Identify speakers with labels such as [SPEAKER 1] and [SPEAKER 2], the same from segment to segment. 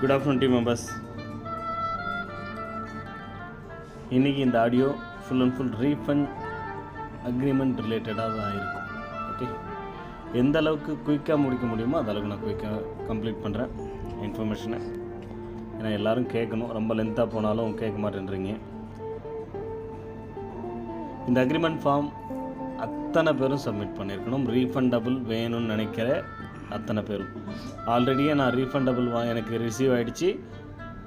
[SPEAKER 1] Good afternoon team members. இன்றைக்கி இந்த audio full and full refund agreement ரிலேட்டடாக தான் இருக்கும். ஓகே, எந்த அளவுக்கு குயிக்காக முடிக்க முடியுமோ அந்த அளவுக்கு நான் குயிக்காக கம்ப்ளீட் பண்ணுறேன் இன்ஃபர்மேஷனை. ஏன்னா எல்லோரும் கேட்கணும், ரொம்ப லென்த்தாக போனாலும் கேட்க மாட்டேன்றீங்க. இந்த அக்ரிமெண்ட் ஃபார்ம் அத்தனை பேரும் சப்மிட் பண்ணியிருக்கணும். ரீஃபண்டபிள் வேணும்னு நினைக்கிற அத்தனை பேரும். ஆல்ரெடியே நான் ரீஃபண்டபிள் எனக்கு ரிசீவ் ஆகிடுச்சு,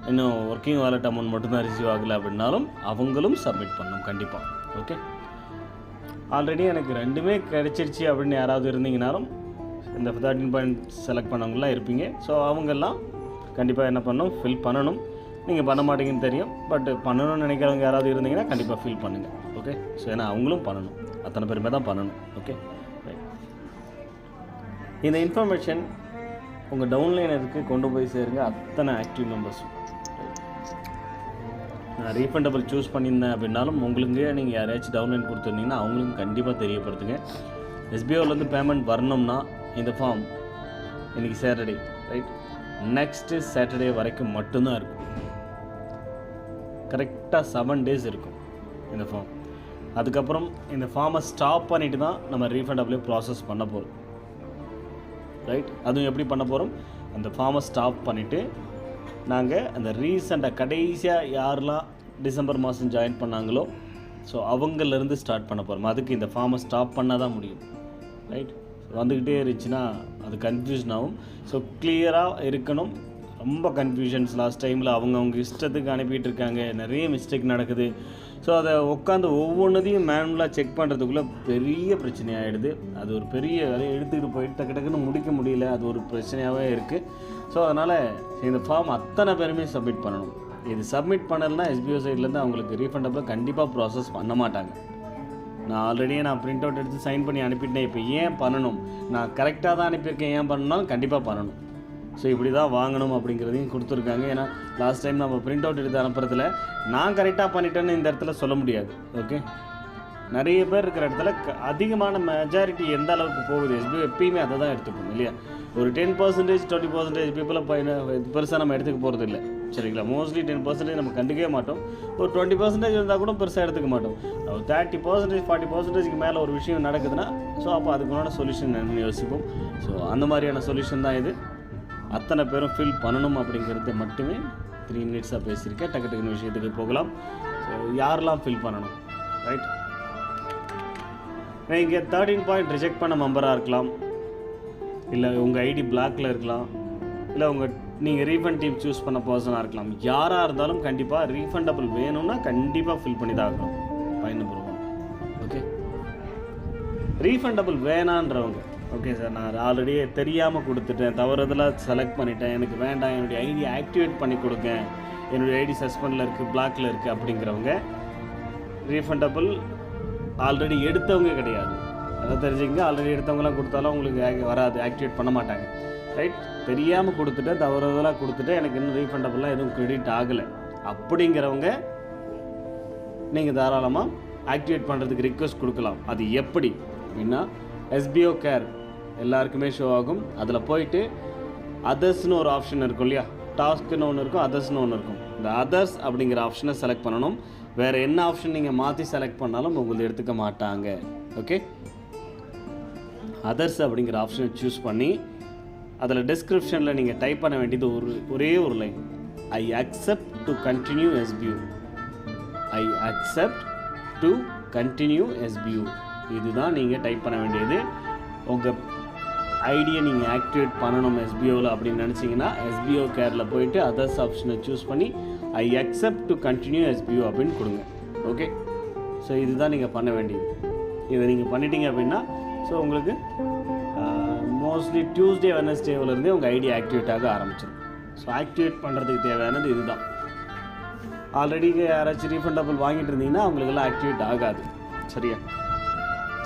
[SPEAKER 1] இன்னும் ஒர்க்கிங் வாலெட் அமௌண்ட் மட்டும்தான் ரிசீவ் ஆகலை அப்படின்னாலும் அவங்களும் சப்மிட் பண்ணணும் கண்டிப்பாக. ஓகே, ஆல்ரெடி எனக்கு ரெண்டுமே கிடைச்சிருச்சு அப்படின்னு யாராவது இருந்தீங்கனாலும் இந்த 13 பாயிண்ட் செலக்ட் பண்ணவங்களாம் இருப்பீங்க. ஸோ அவங்கெல்லாம் கண்டிப்பாக என்ன பண்ணணும், ஃபில் பண்ணணும். நீங்கள் பண்ண மாட்டீங்கன்னு தெரியும், பட் பண்ணணும்னு நினைக்கிறவங்க யாராவது இருந்தீங்கன்னா கண்டிப்பாக ஃபில் பண்ணுங்கள். ஓகே, ஸோ ஏன்னா அவங்களும் பண்ணணும், அத்தனை பேருமே தான் பண்ணணும். ஓகே, இந்த இன்ஃபர்மேஷன் உங்கள் டவுன்லைனருக்கு கொண்டு போய் சேருங்க அத்தனை ஆக்டிவ் மெம்பர்ஸும். நான் ரீஃபண்டபிள் சூஸ் பண்ணியிருந்தேன் அப்படின்னாலும் உங்களுக்கு நீங்கள் யாரையாச்சும் டவுன்லைன் கொடுத்துருந்தீங்கன்னா அவங்களுக்கும் கண்டிப்பாக தெரியப்படுத்துங்க. எஸ்பிஓலேருந்து பேமெண்ட் வரணும்னா இந்த ஃபார்ம் இன்றைக்கி சாட்டர்டே ரைட், நெக்ஸ்ட்டு சாட்டர்டே வரைக்கும் மட்டும்தான் இருக்கும். கரெக்டாக 7 days இருக்கும் இந்த ஃபார்ம். அதுக்கப்புறம் இந்த ஃபார்மை ஸ்டாப் பண்ணிவிட்டு தான் நம்ம ரீஃபண்டபிளே ப்ராசஸ் பண்ண போகிறோம். ரைட், அதுவும் எப்படி பண்ண போகிறோம், அந்த ஃபார்மை ஸ்டாப் பண்ணிவிட்டு நாங்கள் அந்த ரீசெண்டாக கடைசியாக யாரெல்லாம் டிசம்பர் மாதம் ஜாயின் பண்ணாங்களோ ஸோ அவங்கலேருந்து ஸ்டார்ட் பண்ண போகிறோம். அதுக்கு இந்த ஃபார்மை ஸ்டாப் பண்ணால் தான் முடியும். ரைட், வந்துக்கிட்டே இருந்துச்சுன்னா அது கன்ஃபியூஷன் ஆகும். ஸோ கிளியராக இருக்கணும். ரொம்ப கன்ஃபியூஷன்ஸ் லாஸ்ட் டைமில் அவங்கவுங்க இஷ்டத்துக்கு அனுப்பிட்டு இருக்காங்க, நிறைய மிஸ்டேக் நடக்குது. ஸோ அதை உட்காந்து ஒவ்வொன்றதையும் மேனுவலாக செக் பண்ணுறதுக்குள்ளே பெரிய பிரச்சனையாகிடுது. அது ஒரு பெரிய வேலையை எடுத்துக்கிட்டு போயிட்டு டக்கு டக்குன்னு முடிக்க முடியல, அது ஒரு பிரச்சனையாகவே இருக்குது. ஸோ அதனால் இந்த ஃபார்ம் அத்தனை பேருமே சப்மிட் பண்ணணும். இது சப்மிட் பண்ணலைன்னா எஸ்பிஓ சைட்லேருந்து அவங்களுக்கு ரீஃபண்டபிள் கண்டிப்பாக ப்ராசஸ் பண்ண மாட்டாங்க. நான் ஆல்ரெடியே பிரிண்ட் அவுட் எடுத்து சைன் பண்ணி அனுப்பிட்டேன். இப்போ ஏன் பண்ணணும், நான் கரெக்டாக தான் அனுப்பியிருக்கேன், ஏன் பண்ணணும்னாலும் கண்டிப்பாக பண்ணணும். ஸோ இப்படி தான் வாங்கணும் அப்படிங்கிறதையும் கொடுத்துருக்காங்க. ஏன்னா லாஸ்ட் டைம் நம்ம பிரிண்ட் அவுட் எடுத்து அனுப்புறதுல நான் கரெக்டாக பண்ணிட்டேன்னு இந்த இடத்துல சொல்ல முடியாது. ஓகே, நிறைய பேர் இருக்கிற இடத்துல அதிகமான மெஜாரிட்டி எந்த அளவுக்கு போகுது, எஸ்பிஓ எப்பயுமே அதை தான் எடுத்துக்கணும் இல்லையா. ஒரு 10%, 20% பீப்புளை பெருசாக நம்ம எடுத்துக்க போகிறது இல்லை. சரிங்களா, மோஸ்ட்லி 10% நம்ம கண்டுக்கவே மாட்டோம். ஒரு 20% இருந்தால் கூட பெருசாக எடுத்துக்க மாட்டோம். 30%, 40%க்கு மேலே ஒரு விஷயம் நடக்குதுன்னா ஸோ அப்போ அதுக்குண்டான சொல்யூஷன் என்னென்னு யோசிப்போம். ஸோ அந்த மாதிரியான சொல்யூஷன் தான் இது. அத்தனை பேரும் ஃபில் பண்ணணும் அப்படிங்கிறது மட்டுமே 3 minutes பேசியிருக்கேன். டக்கு டக்குன்னு விஷயத்துக்கு போகலாம். ஸோ யாரெல்லாம் ஃபில் பண்ணணும், ரைட், நீங்கள் 13 பாயிண்ட் ரிஜெக்ட் பண்ண மெம்பராக இருக்கலாம், இல்லை உங்கள் ஐடி பிளாக்கில் இருக்கலாம், இல்லை நீங்கள் ரீஃபண்ட் டீம் சூஸ் பண்ண பர்சனாக இருக்கலாம். யாராக இருந்தாலும் கண்டிப்பாக ரீஃபண்டபிள் வேணும்னா கண்டிப்பாக ஃபில் பண்ணி தான் ஆகணும். Point number 1. ஓகே, ரீஃபண்டபிள் வேணான்றவங்க, ஓகே சார் நான் ஆல்ரெடியே தெரியாமல் கொடுத்துட்டேன், தவறுதலாக செலக்ட் பண்ணிட்டேன், எனக்கு வேண்டாம், என்னுடைய ஐடி ஆக்டிவேட் பண்ணி கொடுங்க, என்னுடைய ஐடி சஸ்பெண்டில் இருக்குது, பிளாக்கில் இருக்குது அப்படிங்கிறவங்க ரீஃபண்டபிள் ஆல்ரெடி எடுத்தவங்க கிடையாது. அதை தெரிஞ்சுங்க. ஆல்ரெடி எடுத்தவங்களாம் கொடுத்தாலும் உங்களுக்கு வராது, ஆக்டிவேட் பண்ண மாட்டாங்க. ரைட், தெரியாமல் கொடுத்துட்டேன், தவறுதலாக கொடுத்துட்டேன், எனக்கு இன்னும் ரீஃபண்டபிளாக எதுவும் கிரெடிட் ஆகலை அப்படிங்கிறவங்க நீங்கள் தாராளமாக ஆக்டிவேட் பண்ணுறதுக்கு ரிக்வெஸ்ட் கொடுக்கலாம். அது எப்படி அப்படின்னா எஸ்பிஓ கேர் எல்லாருக்குமே ஷோ ஆகும். அதில் போயிட்டு அதர்ஸ்னு ஒரு ஆப்ஷன் இருக்கும் இல்லையா, டாஸ்க்குன்னு ஒன்று இருக்கும், அதர்ஸ்னு ஒன்று இருக்கும். இந்த அதர்ஸ் அப்படிங்கிற ஆப்ஷனை செலக்ட் பண்ணணும். வேறு என்ன ஆப்ஷன் நீங்கள் மாற்றி செலக்ட் பண்ணாலும் உங்களுக்கு எடுத்துக்க மாட்டாங்க. ஓகே, அதர்ஸ் அப்படிங்கிற ஆப்ஷனை சூஸ் பண்ணி அதில் டிஸ்கிரிப்ஷனில் நீங்கள் டைப் பண்ண வேண்டியது ஒரே ஒரு line, I accept to continue SPO, I accept to continue SPO. இதுதான் நீங்கள் டைப் பண்ண வேண்டியது. உங்கள் ஐடியை நீங்கள் ஆக்டிவேட் பண்ணணும் எஸ்பிஓவில் அப்படின்னு நினச்சிங்கன்னா எஸ்பிஓ கேரில் போயிட்டு அதர்ஸ் ஆப்ஷனை சூஸ் பண்ணி I accept to continue SPO அப்படின்னு கொடுங்க. ஓகே, ஸோ இதுதான் நீங்கள் பண்ண வேண்டியது. இதை நீங்கள் பண்ணிட்டீங்க அப்படின்னா ஸோ உங்களுக்கு மோஸ்ட்லி டியூஸ்டே வெட்னஸ்டேவிலேருந்தே உங்கள் ஐடி ஆக்டிவேட் ஆக ஆரம்பிச்சிடும். ஸோ ஆக்டிவேட் பண்ணுறதுக்கு தேவையானது இதுதான். ஆல்ரெடி யாராச்சும் ரீஃபண்டபிள் வாங்கிட்டு இருந்தீங்கன்னா அவங்களுக்கெல்லாம் ஆக்டிவேட் ஆகாது. சரியா,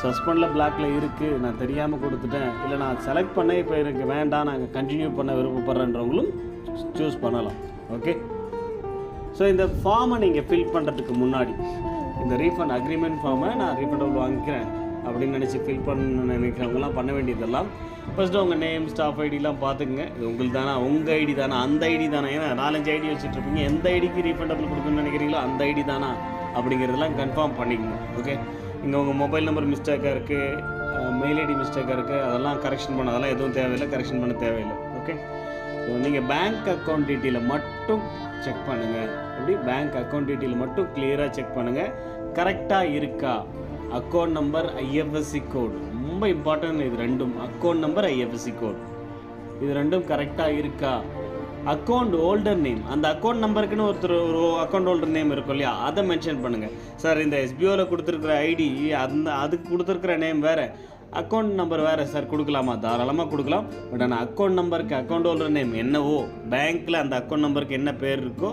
[SPEAKER 1] சஸ்பெண்டில் பிளாக்கில் இருக்குது, நான் தெரியாமல் கொடுத்துட்டேன், இல்லை நான் செலக்ட் பண்ணேன், இப்போ எனக்கு வேண்டாம், நாங்கள் கண்டினியூ பண்ண விருப்பப்படுறன்றவங்களும் சூஸ் பண்ணலாம். ஓகே, ஸோ இந்த ஃபார்மை நீங்கள் ஃபில் பண்ணுறதுக்கு முன்னாடி இந்த ரீஃபண்ட் அக்ரிமெண்ட் ஃபார்மை நான் ரீஃபண்டபிள் வாங்கிக்கிறேன் அப்படின்னு நினச்சி ஃபில் பண்ண நினைக்கிறவங்களாம் பண்ண வேண்டியதெல்லாம் ஃபஸ்ட்டு உங்கள் நேம் ஸ்டாஃப் ஐடிலாம் பார்த்துக்குங்க. இது உங்களுக்கு தானே, உங்கள் ஐடி தானே, அந்த ஐடி தானே, ஏன்னா 4-5 ஐடி வச்சுட்ருப்பீங்க. எந்த ஐடிக்கு ரீஃபண்டபிள் கொடுக்கணும்னு நினைக்கிறீங்களோ அந்த ஐடி தானா அப்படிங்கிறதெல்லாம் கன்ஃபார்ம் பண்ணிக்கோங்க. ஓகே, இங்கே உங்கள் மொபைல் நம்பர் மிஸ்டேக்காக இருக்குது, மெயில் ஐடி மிஸ்டேக்காக இருக்குது, அதெல்லாம் கரெக்ஷன் பண்ண, அதெல்லாம் எதுவும் தேவையில்லை, கரெக்ஷன் பண்ண தேவையில்லை. ஓகே, ஸோ நீங்கள் பேங்க் அக்கௌண்ட் டீட்டெயிலை மட்டும் செக் பண்ணுங்கள். எப்படி பேங்க் அக்கௌண்ட் டீட்டெயில் மட்டும் கிளியராக செக் பண்ணுங்கள், கரெக்டாக இருக்கா. அக்கௌண்ட் நம்பர், ஐஎஃப்எஸ்சி கோட் ரொம்ப இம்பார்ட்டன்ட். இது ரெண்டும், அக்கௌண்ட் நம்பர், ஐஎஃப்எஸ்சி கோட், இது ரெண்டும் கரெக்டாக இருக்கா. அக்கௌண்ட் ஹோல்டர் நேம், அந்த அக்கௌண்ட் நம்பருக்குன்னு ஒரு அக்கௌண்ட் ஹோல்டர் நேம் இருக்கும் இல்லையா, அதை மென்ஷன் பண்ணுங்கள். சார் இந்த எஸ்பிஓவில் கொடுத்துருக்குற ஐடி அதுக்கு கொடுத்துருக்குற நேம் வேறு, அக்கௌண்ட் நம்பர் வேறு சார், கொடுக்கலாமா? தாராளமாக கொடுக்கலாம். பட் ஆனால் அக்கௌண்ட் நம்பருக்கு அக்கௌண்ட் ஹோல்டர் நேம் என்னவோ, பேங்க்கில் அந்த அக்கௌண்ட் நம்பருக்கு என்ன பேர் இருக்கோ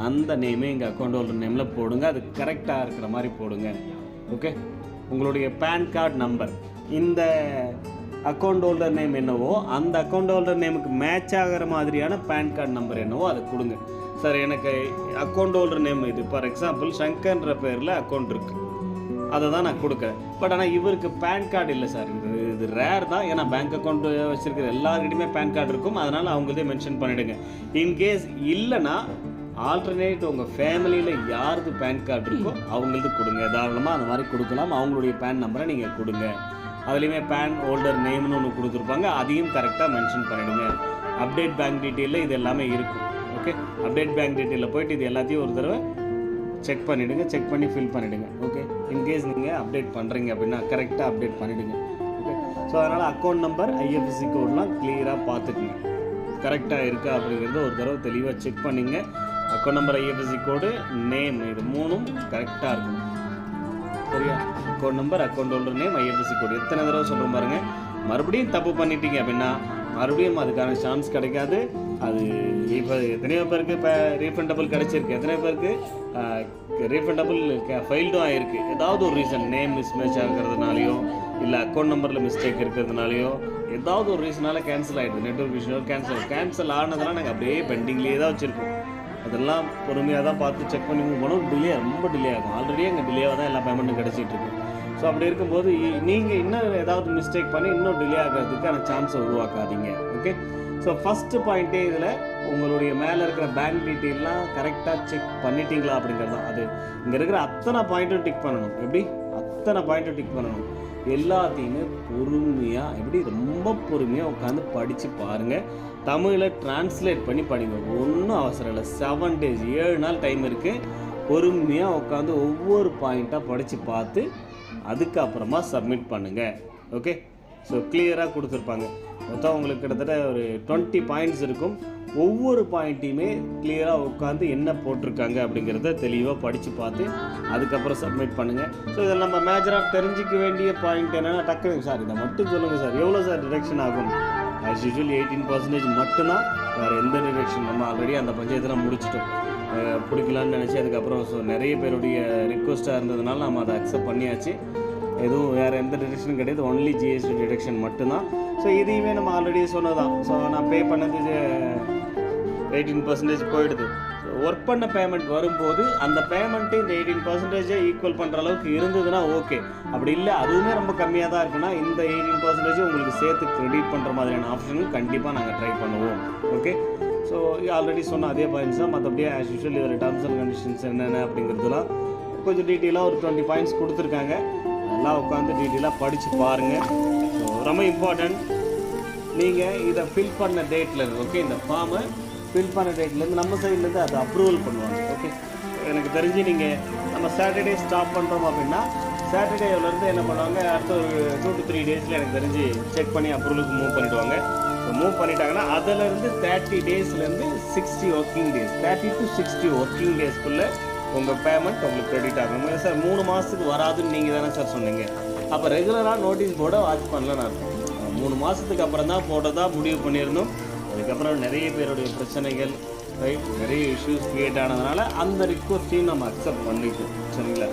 [SPEAKER 1] அந்த நேமே எங்கள் அக்கௌண்ட் ஹோல்டர் நேமில் போடுங்க. அது கரெக்டாக இருக்கிற மாதிரி போடுங்க. ஓகே, உங்களுடைய பேன் கார்டு நம்பர், இந்த அக்கௌண்ட் ஹோல்டர் நேம் என்னவோ அந்த அக்கௌண்ட் ஹோல்டர் நேமுக்கு மேட்ச் ஆகிற மாதிரியான பேன் கார்டு நம்பர் என்னவோ அதை கொடுங்க. சார் எனக்கு அக்கௌண்ட் ஹோல்டர் நேம் இது, ஃபார் எக்ஸாம்பிள் சங்கர்ன்ற பேரில் அக்கௌண்ட் இருக்குது, அதை தான் நான் கொடுக்குறேன். பட் ஆனால் இவருக்கு பேன் கார்டு இல்லை சார், இது ரேர் தான். ஏன்னா பேங்க் அக்கௌண்ட் வச்சுருக்கிற எல்லாருக்கிட்டையுமே பேன் கார்டு இருக்கும், அதனால் அவங்களதே மென்ஷன் பண்ணிவிடுங்க. இன்கேஸ் இல்லைன்னா ஆல்டர்னேட் உங்கள் ஃபேமிலியில் யாருக்கு பேன் கார்டு இருக்கோ அவங்களுக்கு கொடுங்க. தாராளமாக அந்த மாதிரி கொடுக்கலாம். அவங்களுடைய பேன் நம்பரை நீங்கள் கொடுங்க. அதுலேயுமே பேன் ஹோல்டர் நேம்னு ஒன்று கொடுத்துருப்பாங்க, அதையும் கரெக்டாக மென்ஷன் பண்ணிவிடுங்க. அப்டேட் பேங்க் டீட்டெயிலில் இது எல்லாமே இருக்கும். ஓகே, அப்டேட் பேங்க் டீட்டெயிலில் போய்ட்டு இது எல்லாத்தையும் ஒரு தடவை செக் பண்ணிவிடுங்க, செக் பண்ணி ஃபில் பண்ணிவிடுங்க. ஓகே, இன்கேஸ் நீங்கள் அப்டேட் பண்ணுறீங்க அப்படின்னா கரெக்டாக அப்டேட் பண்ணிவிடுங்க. ஓகே, ஸோ அதனால் அக்கௌண்ட் நம்பர், ஐஎஃப்எஸ்சி கோட்லாம் கிளியராக பார்த்துக்குங்க, கரெக்டாக இருக்கா அப்படிங்கிறத ஒரு தடவை தெளிவாக செக் பண்ணிங்க. அக்கௌண்ட் நம்பர், ஐஎஃப்எஸ்சி கோடு, நேம், இது மூணும் கரெக்டாக இருக்கும். சரியா? Account number, account holder name, IFSC கோடு எத்தனை தடவை சொல்கிறோம் பாருங்கள். மறுபடியும் தப்பு பண்ணிட்டீங்க அப்படின்னா மறுபடியும் அதுக்கான சான்ஸ் கிடைக்காது. அது இப்போ எத்தனையோ பேருக்கு இப்போ ரீஃபண்டபிள் கிடைச்சிருக்கு, எத்தனையோ பேருக்கு ரீஃபண்டபிள் ஃபைல்டும் ஆகிருக்கு. ஏதாவது ஒரு ரீசன், நேம் மிஸ்மேட்ச் ஆகிறதுனாலையோ இல்லை அக்கௌண்ட் நம்பரில் மிஸ்டேக் இருக்கிறதுனாலையோ ஏதாவது ஒரு ரீசனால் கேன்சல் ஆகிடுது. நெட்வொர்க் இஷ்யூ கேன்சல் ஆனதெல்லாம் நாங்கள் அப்படியே பெண்டிங்லேயே தான் வச்சுருக்கோம். அதெல்லாம் பொறுமையாக தான் பார்த்து செக் பண்ணி மூவ் பண்ணோம். ரொம்ப டிலே ஆகும். ஆல்ரெடி எங்கள் டிலேவாக தான் எல்லா பேமெண்ட்டும் கிடச்சிட்ருக்கு. ஸோ அப்படி இருக்கும்போது நீங்கள் இன்னும் ஏதாவது மிஸ்டேக் பண்ணி இன்னும் டிலே ஆகிறதுக்கான சான்ஸை உருவாக்காதீங்க. ஓகே, ஸோ ஃபஸ்ட்டு பாயிண்ட்டே இதில் உங்களுடைய மேலே இருக்கிற பேங்க் டீட்டெயிலாம் கரெக்டாக செக் பண்ணிட்டீங்களா அப்படிங்கிறது தான். அது இங்கே இருக்கிற அத்தனை பாயிண்ட்டும் டிக் பண்ணணும். எப்படி அத்தனை பாயிண்ட்டும் டிக் பண்ணணும், எல்லாத்தையுமே பொறுமையாக, எப்படி ரொம்ப பொறுமையாக உட்காந்து படித்து பாருங்கள். தமிழில் டிரான்ஸ்லேட் பண்ணி படிங்க. ஒன்றும் அவசரம் இல்லை, 7 days 7 நாள் டைம் இருக்குது. பொறுமையாக உட்காந்து ஒவ்வொரு பாயிண்ட்டாக படித்து பார்த்து அதுக்கப்புறமா சப்மிட் பண்ணுங்கள். ஓகே, ஸோ கிளியராக கொடுத்துருப்பாங்க. மொத்தம் உங்களுக்கு கிட்டத்தட்ட ஒரு 20 பாயிண்ட்ஸ் இருக்கும். ஒவ்வொரு பாயிண்ட்டையுமே கிளியராக உட்காந்து என்ன போட்டிருக்காங்க அப்படிங்கிறத தெளிவாக படித்து பார்த்து அதுக்கப்புறம் சப்மிட் பண்ணுங்கள். ஸோ இதில் நம்ம மேஜராக தெரிஞ்சிக்க வேண்டிய பாயிண்ட் என்னென்னா, டக்குனு சார் இதை மட்டும் சொல்லுங்கள் சார், எவ்வளோ சார் டிடக்ஷன் ஆகும்? ஆஸ் யூஸ்வல் 18% மட்டும்தான், வேறு எந்த டிடக்ஷன் நம்ம ஆல்ரெடி அந்த பஞ்சாயத்தில் முடிச்சிட்டோம். பிடிக்கலான்னு நினச்சி அதுக்கப்புறம் ஸோ நிறைய பேருடைய ரிக்வஸ்ட்டாக இருந்ததுனால நம்ம அதை அக்செப்ட் பண்ணியாச்சு. எதுவும் வேறு எந்த டிடக்ஷனும் கிடையாது, ஒன்லி ஜிஎஸ்டி டிடக்ஷன் மட்டும்தான். ஸோ இதையுமே நம்ம ஆல்ரெடி சொன்னதான். ஸோ நான் பே பண்ணது 18% போயிடுது. ஸோ ஒர்க் பண்ண பேமெண்ட் வரும்போது அந்த பேமெண்ட்டு இந்த 18% ஈக்குவல் பண்ணுற அளவுக்கு இருந்ததுன்னா ஓகே. அப்படி இல்லை, அதுவுமே ரொம்ப கம்மியாக தான் இருக்குன்னா இந்த 18% உங்களுக்கு சேர்த்து க்ரெடிட் பண்ணுற மாதிரியான ஆப்ஷனும் கண்டிப்பாக நாங்கள் ட்ரை பண்ணுவோம். ஓகே, ஸோ ஆல்ரெடி சொன்ன அதே பாயிண்ட்ஸ் தான். மற்றபடி ஆஸ் யூஸ்வல் இதில் டர்ம்ஸ் அண்ட் கண்டிஷன்ஸ் என்னென்ன அப்படிங்கிறதுலாம் கொஞ்சம் டீட்டெயிலாக ஒரு 20 பாயிண்ட்ஸ் கொடுத்துருக்காங்க. அதெல்லாம் உட்காந்து டீட்டெயிலாக படித்து பாருங்கள். ஸோ ரொம்ப இம்பார்ட்டண்ட், நீங்கள் இதை ஃபில் பண்ண டேட்லேருந்து, ஓகே, இந்த ஃபார்மை ஃபில் பண்ண டேட்லேருந்து நம்ம சைட்லேருந்து அதை அப்ரூவல் பண்ணுவாங்க. ஓகே, எனக்கு தெரிஞ்சு நீங்கள் நம்ம சாட்டர்டே ஸ்டாப் பண்ணுறோம் அப்படின்னா சாட்டர்டேவிலேருந்து என்ன பண்ணுவாங்க, அடுத்த ஒரு 2 to 3 days எனக்கு தெரிஞ்சு செக் பண்ணி அப்ரூவலுக்கு மூவ் பண்ணிவிடுவாங்க. மூவ் பண்ணிட்டாங்கன்னா அதிலேருந்து 30 daysலேருந்து 60 working days, 30 to 60 working daysக்குள்ளே உங்கள் பேமெண்ட் உங்களுக்கு கிரெடிட் ஆகும். சார் 3 மாதத்துக்கு வராதுன்னு நீங்கள் தானே சார் சொன்னீங்க. அப்போ ரெகுலராக நோட்டீஸ் போர்டை வாட்ச் பண்ணலன்னு அர்த்தம். 3 மாதத்துக்கு அப்புறம் தான் போட்டதாக முடிவு பண்ணியிருந்தோம். அதுக்கப்புறம் நிறைய பேருடைய பிரச்சனைகள், ரைட், நிறைய இஷ்யூஸ் க்ரியேட் ஆனதுனால அந்த ரிக்வஸ்ட்டையும் நம்ம அக்செப்ட் பண்ணிட்டோம். சரிங்களா,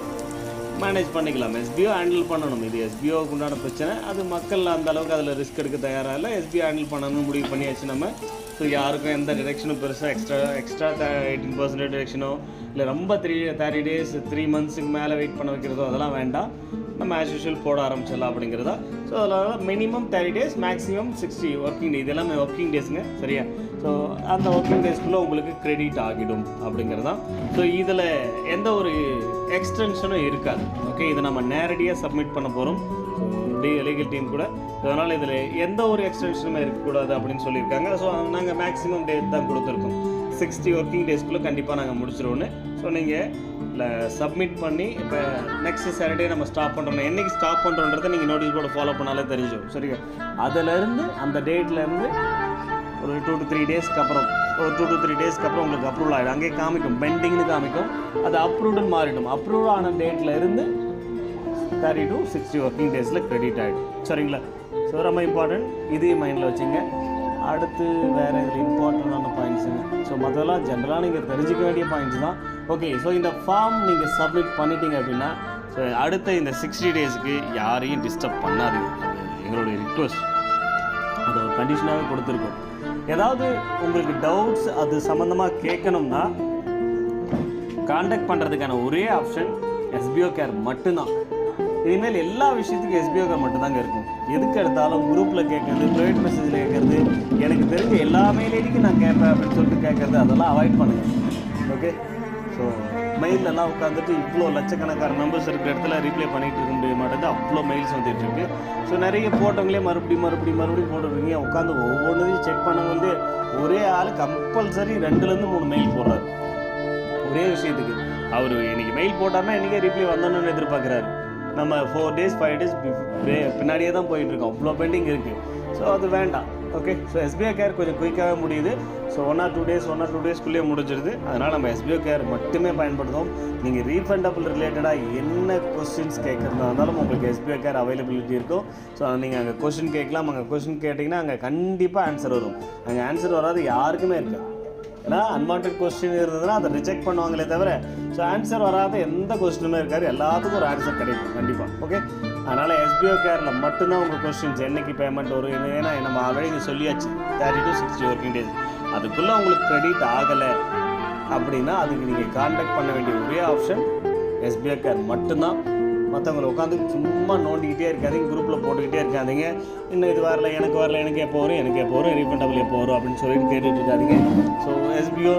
[SPEAKER 1] மேனேஜ் பண்ணிக்கலாம். எஸ்பிஓ ஹேண்டில் பண்ணணும். இது எஸ்பிஓவுக்கு உண்டான பிரச்சனை. அது மக்கள் அந்த அளவுக்கு அதில் ரிஸ்க் எடுக்க தயாராக இல்லை. எஸ்பிஓ ஹேண்டில் பண்ணணும்னு முடிவு பண்ணியாச்சு நம்ம. ஸோ யாருக்கும் எந்த டிடக்ஷனும் பெருசாக எக்ஸ்ட்ரா 18% டிடக்ஷனோ இல்லை ரொம்ப 30 days 3 monthsக்கு மேலே வெயிட் பண்ண வைக்கிறதோ அதெல்லாம் வேண்டாம். நம்ம ஆஸ் யூஷுவல் போட ஆரம்பிச்சிடலாம் அப்படிங்கிறதா. ஸோ அதனால் minimum 30 days, maximum 60 working day, இது எல்லாமே ஒர்க்கிங் டேஸுங்க, சரியா? ஸோ அந்த ஒர்க்கிங் டேஸ்க்குள்ளே உங்களுக்கு கிரெடிட் ஆகிடும் அப்படிங்கிறது தான். ஸோ இதில் எந்த ஒரு எக்ஸ்டென்ஷனும் இருக்காது. ஓகே, இதை நம்ம நேரடியாக சப்மிட் பண்ண போகிறோம் லீகல் டீம் கூட. அதனால் இதில் எந்த ஒரு எக்ஸ்டென்ஷனுமே இருக்கக்கூடாது அப்படின்னு சொல்லியிருக்காங்க. ஸோ நாங்கள் மேக்ஸிமம் டேட் தான் கொடுத்துருக்கோம், 60 ஒர்க்கிங் டேஸ்க்குள்ளே கண்டிப்பாக நாங்கள் முடிச்சிடுவோன்னு. ஸோ நீங்கள் சப்மிட் பண்ணி இப்போ நெக்ஸ்ட் சாட்டர்டே நம்ம ஸ்டாப் பண்ணுறோம். என்றைக்கு ஸ்டாப் பண்ணுறோன்றதை நீங்கள் நோட்டீஸ் போர்டு ஃபாலோ பண்ணாலே தெரிஞ்சிடும், சரிங்க? அதிலேருந்து அந்த டேட்லேருந்து ஒரு 2 to 3 டேஸ்க்கு அப்புறம், ஒரு 2 to 3 டேஸ்க்கு அப்புறம் உங்களுக்கு அப்ரூவல் ஆகிடும். அங்கேயே காமிக்கும், பெண்டிங்னு காமிக்கும், அது அப்ரூவ்டுன்னு மாறிடும். அப்ரூவ் ஆன டேட்டில் இருந்து 30 to 60 ஒர்க்கிங் டேஸில் கிரெடிட் ஆகிடும், சரிங்களா? ஸோ ரொம்ப இம்பார்ட்டன்ட், இதையும் மைண்டில் வச்சுங்க. அடுத்து வேறு இதில் இம்பார்ட்டண்டான பாயிண்ட்ஸுங்க. ஸோ மற்றெல்லாம் ஜென்ரலாக நீங்கள் தெரிஞ்சிக்க வேண்டிய பாயிண்ட்ஸ் தான். ஓகே, ஸோ இந்த ஃபார்ம் நீங்கள் சப்மிட் பண்ணிட்டீங்க அப்படின்னா ஸோ அடுத்த இந்த 60 டேஸுக்கு யாரையும் டிஸ்டர்ப் பண்ணாதீங்க. எங்களுடைய ரிக்வெஸ்ட், அது ஒரு கண்டிஷனாகவே கொடுத்துருக்கோம். ஏதாவது உங்களுக்கு டவுட்ஸ் அது சம்மந்தமாக கேட்கணும்னா கான்டாக்ட் பண்ணுறதுக்கான ஒரே ஆப்ஷன் எஸ்பிஓ கேர் மட்டும்தான். இனிமேல் எல்லா விஷயத்துக்கும் எஸ்பிஓ கேர் மட்டும்தாங்க இருக்கும். எதுக்கு எடுத்தாலும் குரூப்பில் கேட்குறது, ப்ரைவேட் மெசேஜில் கேட்குறது, எனக்கு தெரிஞ்ச எல்லா மெயிலேடிக்கும் நான் கேட்பேன் அப்படின்னு சொல்லிட்டு கேட்குறது, அதெல்லாம் அவாய்ட் பண்ணுங்கள். ஓகே, ஸோ மெயிலெல்லாம் உட்காந்துட்டு இவ்வளோ லட்சக்கணக்கான மெம்பர்ஸ் இருக்கிற இடத்துல ரீப்ளை பண்ணிகிட்டு இருக்க முடிய மாட்டேங்குது, அவ்வளோ மெயில்ஸ் வந்துட்டு இருக்கு. ஸோ நிறைய போட்டவங்களே மறுபடியும் போட்டுருக்கீங்க. உட்காந்து ஒவ்வொன்றையும் செக் பண்ண வந்து ஒரே ஆள் கம்பல்சரி 2-3 மெயில் போடுறாரு ஒரே விஷயத்துக்கு. அவர் இன்றைக்கி மெயில் போட்டார்னா இன்றைக்கே ரீப்ளை வந்தோன்னு எதிர்பார்க்குறாரு. நம்ம 4 days 5 days பின்னாடியே தான் போயிட்டுருக்கோம், அவ்வளோ பெண்டிங் இருக்குது. ஸோ அது வேண்டாம். ஓகே, ஸோ எஸ்பிஓ கேர் கொஞ்சம் குயிக்காகவே முடியுது. So 1 or 2 டேஸ்க்குள்ளேயே முடிஞ்சிடுது. அதனால் நம்ம எஸ்பிஓ கேர் மட்டுமே பயன்படுத்துவோம். நீங்கள் ரீஃபண்டபிள் ரிலேட்டடாக என்ன கொஸ்டின்ஸ் கேட்குறதா இருந்தாலும் உங்களுக்கு எஸ்பிஓ கேர் அவைலபிலிட்டி இருக்கும். ஸோ நீங்கள் அங்கே கொஸ்டின் கேட்கலாம். அங்கே கொஸ்டின் கேட்டிங்கன்னா அங்கே கண்டிப்பாக ஆன்சர் வரும். அங்கே ஆன்சர் வராது யாருக்குமே இருக்காது. ஏன்னா அன்வான்ட் கொஸ்டின் இருந்ததுன்னா அதை ரிஜெக்ட் பண்ணுவாங்களே தவிர ஸோ ஆன்சர் வராத எந்த கொஸ்டினுமே இருக்காது. எல்லாத்துக்கும் ஒரு ஆன்சர் கிடைக்கும் கண்டிப்பாக. ஓகே, அதனால் எஸ்பிஓ கேரில் மட்டும்தான் உங்கள் கொஸ்டின்ஸ் என்னைக்கு பேமெண்ட் வரும். ஏன்னா நம்ம ஆல்ரெடி சொல்லியாச்சு 30 to 60 ஒர்க்கிங் டேஸ். அதுக்குள்ளே உங்களுக்கு கிரெடிட் ஆகலை அப்படின்னா அதுக்கு நீங்கள் கான்டாக்ட் பண்ண வேண்டிய ஒரே ஆப்ஷன் எஸ்பிஓ கேர் மட்டும்தான். மற்றவங்களை உட்காந்து சும்மா நோண்டிக்கிட்டே இருக்காதிங்க, குரூப்பில் போட்டுக்கிட்டே இருக்காதிங்க. இன்னும் இது வரல, எனக்கு எப்போ வரும் ரீஃபண்டபிள் எப்போ வரும் அப்படின்னு சொல்லிட்டு கேட்டுட்டு இருக்காதிங்க. ஸோ எஸ்பிஓ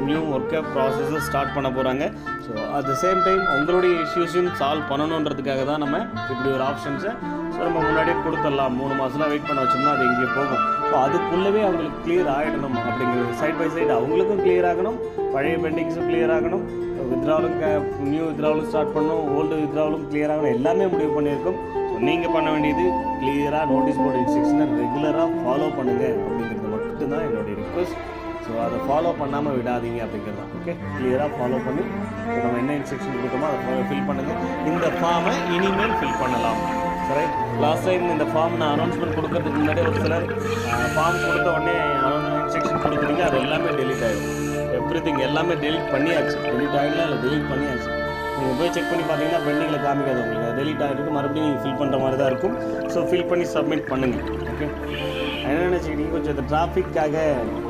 [SPEAKER 1] நியூ ஒர்க்கை ப்ராசஸை ஸ்டார்ட் பண்ண போகிறாங்க. So at the same time உங்களுடைய இஷ்யூஸையும் சால்வ் பண்ணணுன்றதுக்காக தான் நம்ம இப்படி ஒரு ஆப்ஷன்ஸை ஸோ நம்ம முன்னாடியே கொடுத்துடலாம். 3 மாதம்லாம் வெயிட் பண்ண வச்சோம்னா அது இங்கே போகும். ஸோ அதுக்குள்ளவே அவங்களுக்கு கிளியர் ஆகிடணும் அப்படிங்கிறது. சைட் பை சைடு அவங்களுக்கும் கிளியர் ஆகணும், பழைய பெண்டிங்ஸும் கிளியர் ஆகணும், வித்ராவலும் நியூ வித்ராவலும் ஸ்டார்ட் பண்ணணும், ஓல்டு வித்ராவலும் கிளியர் ஆகணும், எல்லாமே முடிவு பண்ணியிருக்கோம். ஸோ நீங்கள் பண்ண வேண்டியது கிளியராக நோட்டீஸ் போர்டு இன்ஸ்ட்ரக்ஷனை ரெகுலராக ஃபாலோ பண்ணுங்கள் அப்படிங்கிறது மட்டும்தான் என்னுடைய ரிக்வெஸ்ட். ஸோ அதை ஃபாலோ பண்ணாமல் விடாதீங்க அப்படிங்கிறது தான். ஓகே, கிளியராக ஃபாலோ பண்ணி நம்ம என்ன இன்ஸ்ட்ரக்ஷன் கொடுத்தோமோ அதை ஃபில் பண்ணுங்கள். இந்த ஃபார்மை இனிமேல் ஃபில் பண்ணலாம். சரி, லாஸ்ட் டைம் இந்த ஃபார்ம் நான் அனௌன்ஸ்மெண்ட் கொடுக்கறதுக்கு முன்னாடி ஒரு சிலர் ஃபார்ம் கொடுத்த உடனே இன்ஸ்ட்ரக்ஷன் கொடுக்குறீங்க, அது எல்லாமே டெலிட் ஆகிடும். எவ்ரிதிங் எல்லாமே டெலிட் பண்ணியாச்சு. டெலிட் ஆகிடலாம் இல்லை டெலிட் பண்ணியாச்சு. நீங்கள் போய் செக் பண்ணி பார்த்தீங்கன்னா பெண்டிங்கில் காமிக்காது உங்களுக்கு. அது டெலிட் ஆகிருக்கு, மறுபடியும் நீங்கள் ஃபில் பண்ணுற மாதிரி தான் இருக்கும். ஸோ ஃபில் பண்ணி சப்மிட் பண்ணுங்கள். ஓகே, என்ன நினச்சிக்கிட்டீங்க கொஞ்சம் இந்த டிராஃபிக்காக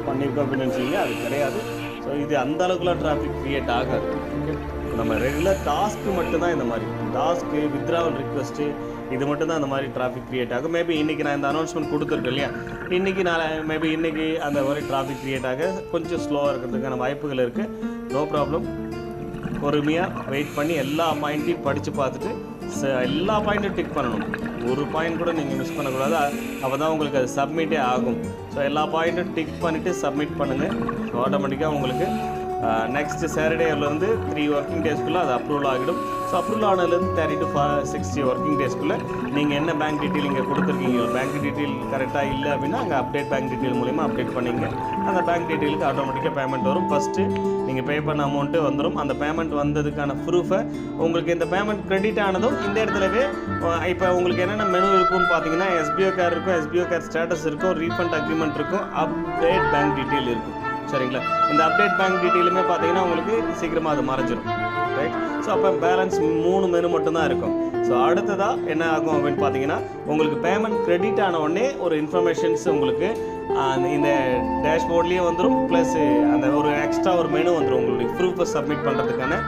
[SPEAKER 1] பண்ணியிருக்கோம் அப்படின்னு நினச்சிங்க, அது கிடையாது. ஸோ இது அந்த அளவுக்குலாம் டிராஃபிக் க்ரியேட் ஆகாது. ஓகே, நம்ம ரெகுலர் டாஸ்க்கு மட்டும்தான் இந்த மாதிரி டாஸ்க்கு வித்ராவல் ரிக்வெஸ்ட்டு இது மட்டும்தான் அந்த மாதிரி டிராஃபிக் க்ரியேட் ஆகும். மேபி இன்றைக்கி நான் இந்த அனௌன்ஸ்மெண்ட் கொடுத்துருக்கேன் இல்லையா, இன்றைக்கி அந்த மாதிரி டிராஃபிக் க்ரியேட் ஆக கொஞ்சம் ஸ்லோவாக இருக்கிறதுக்கான வாய்ப்புகள் இருக்குது. நோ ப்ராப்ளம், பொறுமையாக வெயிட் பண்ணி எல்லா பாயிண்ட்டையும் படித்து பார்த்துட்டு எல்லா பாயிண்ட்டும் டிக் பண்ணணும். ஒரு பாயிண்ட் கூட நீங்கள் மிஸ் பண்ணக்கூடாது. அப்போ தான் உங்களுக்கு அது சப்மிட்டே ஆகும். ஸோ எல்லா பாயிண்ட்டும் டிக் பண்ணிவிட்டு சப்மிட் பண்ணுங்கள். ஸோ ஆட்டோமேட்டிக்காக உங்களுக்கு நெக்ஸ்ட்டு சாட்டர்டேலேருந்து 3 ஒர்க்கிங் டேஸ்க்குள்ளே அது அப்ரூவல் ஆகிடும். ஸோ அப்ரூவல் ஆனதுலேருந்து 30 to 60 ஒர்க்கிங் டேஸ்க்குள்ளே நீங்கள் என்ன பேங்க் டீட்டெயில் இங்கே கொடுத்துருக்கீங்க, பேங்க் டீட்டெயில் கரெக்டாக இல்லை அப்படின்னா அங்கே அப்டேட் பேங்க் டீட்டெயில் மூலிமா அப்டேட் பண்ணிங்க. அந்த பேங்க் டீட்டெயிலுக்கு ஆட்டோமேட்டிக்காக பேமெண்ட் வரும். ஃபஸ்ட்டு நீங்கள் பே பண்ண அமௌண்ட்டு வந்துடும். அந்த பேமெண்ட் வந்ததுக்கான ப்ரூஃபை உங்களுக்கு இந்த பேமெண்ட் கிரெடிட் ஆனதும் இந்த இடத்துலவே இப்போ உங்களுக்கு என்னென்ன மெனு இருக்கும்னு பார்த்தீங்கன்னா எஸ்பிஓ கேர் இருக்கும், எஸ்பிஓ கேர் ஸ்டேட்டஸ் இருக்கும், ரீஃபண்ட் அக்ரிமெண்ட் இருக்கும், அப்டேட் பேங்க் டீட்டெயில் இருக்கும். சரிங்களா, இந்த அப்டேட் பேங்க் டீட்டெயிலுமே பார்த்தீங்கன்னா உங்களுக்கு சீக்கிரமாக அது மறைஞ்சிடும். ரைட், ஸோ அப்போ பேலன்ஸ் 3 மெனு மட்டும்தான் இருக்கும். ஸோ அடுத்ததாக என்ன ஆகும் அப்படின்னு பார்த்தீங்கன்னா உங்களுக்கு பேமெண்ட் கிரெடிட் ஆன உடனே ஒரு இன்ஃபர்மேஷன்ஸ் உங்களுக்கு இந்த டேஷ்போர்ட்லேயே வந்துடும். ப்ளஸ் அந்த ஒரு எக்ஸ்ட்ரா ஒரு மெனு வந்துடும். உங்களுடைய ப்ரூஃபை சப்மிட் பண்ணுறதுக்கான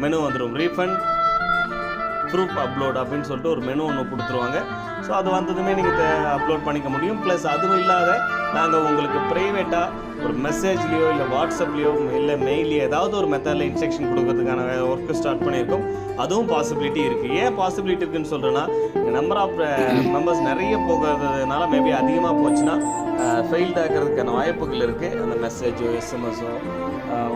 [SPEAKER 1] மெனு வந்துடும். ரீஃபண்ட் ப்ரூஃப் அப்லோட் அப்படின்னு சொல்லிட்டு ஒரு மெனு ஒன்று கொடுத்துருவாங்க. ஸோ அது வந்ததுமே நீங்கள் அப்லோட் பண்ணிக்க முடியும். ப்ளஸ் அதுவும் இல்லாத நாங்கள் உங்களுக்கு ப்ரைவேட்டாக ஒரு மெசேஜ்லேயோ இல்லை வாட்ஸ்அப்லேயோ இல்லை மெயிலையோ ஏதாவது ஒரு மெத்தடில் இன்ஸ்ட்ரக்ஷன் கொடுக்கறதுக்கான ஒர்க்கு ஸ்டார்ட் பண்ணியிருக்கோம். அதுவும் பாசிபிலிட்டி இருக்குது. ஏன் பாசிபிலிட்டி இருக்குதுன்னு சொல்கிறேன்னா, நம்பர் ஆஃப் மெம்பர்ஸ் நிறைய போகிறதுனால மேபி அதிகமாக போச்சுன்னா ஃபெயில்ட் ஆகிறதுக்கான வாய்ப்புகள் இருக்குது. அந்த மெசேஜோ எஸ்எம்எஸோ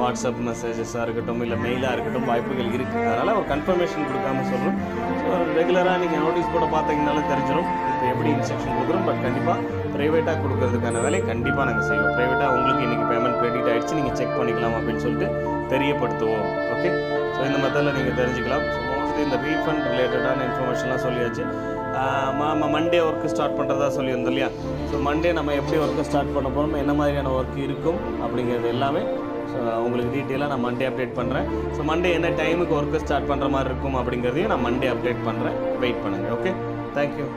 [SPEAKER 1] வாட்ஸ்அப் மெசேஜஸாக இருக்கட்டும் இல்லை மெயிலாக இருக்கட்டும் வாய்ப்புகள் இருக்குது. அதனால் ஒரு கன்ஃபர்மேஷன் கொடுக்காம சொல்கிறோம். ஸோ ரெகுலராக நீங்கள் நோட்டீஸ் போட பார்த்தீங்கனாலே தெரிஞ்சிடும் இப்போ எப்படி இன்ஸ்ட்ரக்ஷன் கொடுக்குறோம். பட் கண்டிப்பாக ப்ரைவேட்டாக கொடுக்கறதுக்கான வேலையை கண்டிப்பாக நாங்கள் செய்வோம். ப்ரைவேட்டாக உங்களுக்கு இன்றைக்கி பேமெண்ட் கிரெடிட் ஆகிடுச்சு, நீங்கள் செக் பண்ணிக்கலாம் அப்படின்னு சொல்லிட்டு தெரியப்படுத்துவோம். ஓகே, ஸோ இந்த மெத்தடில் நீங்கள் தெரிஞ்சுக்கலாம். ஸோ மோஸ்ட்லி இந்த ரீஃபண்ட் ரிலேட்டடான இன்ஃபர்மேஷன்லாம் சொல்லியாச்சு. மண்டே ஒர்க்கு ஸ்டார்ட் பண்ணுறதா சொல்லியிருந்தோம் இல்லையா? ஸோ மண்டே நம்ம எப்படி ஒர்க்கு ஸ்டார்ட் பண்ண போகிறோம், என்ன மாதிரியான ஒர்க் இருக்கும் அப்படிங்கிறது எல்லாமே உங்களுக்கு டீட்டெயிலாக நான் மண்டே அப்டேட் பண்ணுறேன். ஸோ மண்டே என்ன டைமுக்கு ஒர்க்கு ஸ்டார்ட் பண்ணுற மாதிரி இருக்கும் அப்படிங்கிறதையும் நான் மண்டே அப்டேட் பண்ணுறேன். வெயிட் பண்ணுங்கள். Okay, thank you.